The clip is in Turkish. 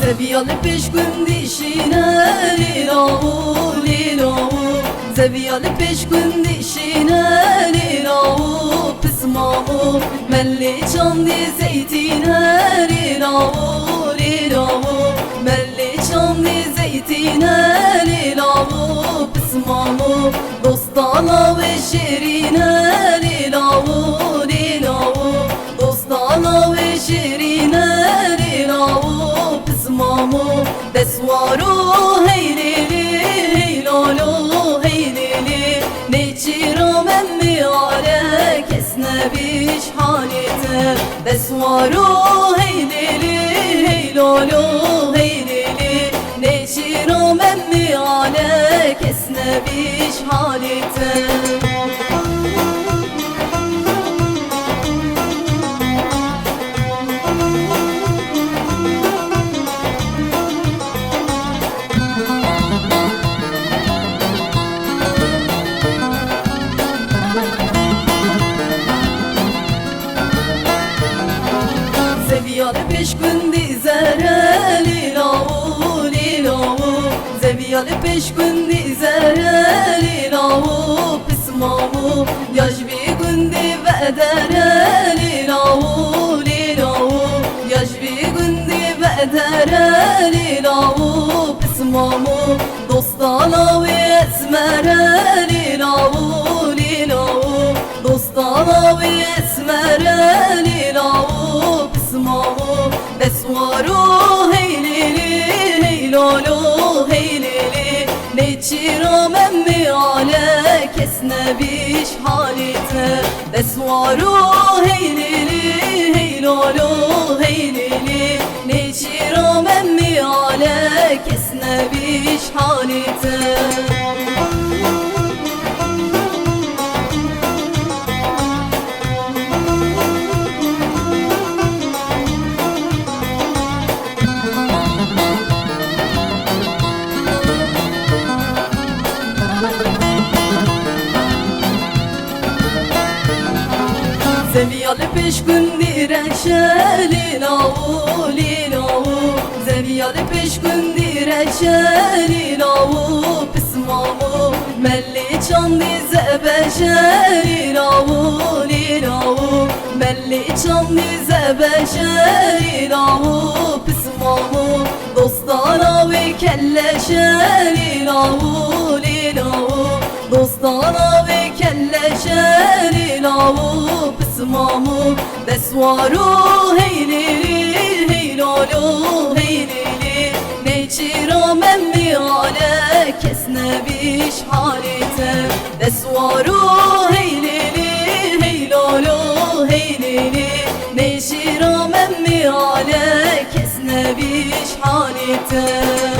Zeviyalı peş gün dişine liravu liravu, Zeviyalı peş gün dişine liravu, Pısmavu melli çandi zeytine liravu liravu, melli çandi zeytine liravu, Pısmavu dostana ve şerine liravu liravu, dostana ve şerine liravu, Pısmamu desvaru heylili heylalo heylili, Neçiram emmi ale kesnebiş halite, desvaru heylili heylalo heylili, Neçiram emmi ale kesnebiş halite. Zeviyalı peş gün dizere liravu liravu, Zeviyalı peş gün dizere liravu, Pısmavu yajvi gündi vedere liravu liravu, yajvi gündi vedere liravu, Pısmavu dostana ve esmere liravu liravu, dostana ve esmere liravu, Pısmavu desvaru heylili heylalo heylili, Neçiram emmi ale kesnebiş halite, desvaru heylili heylalo heylili, Neçiram emmi ale kesnebiş halite. Zeviyalı peş gün direşe liravu liravu, Zeviyalı peş gün direşe liravu, Pısmavu melli çandi zebeşe liravu liravu, melli çandi zebeşe liravu, Pısmavu dostana ve kelleşe liravu liravu, dostana ve kelleşe liravu, Pısmavu desvaru heylili heylalo heylili, Neçiram emmi ale kesnebiş halite, desvaru heylili heylalo heylili, Neçiram emmi ale kesnebiş halite.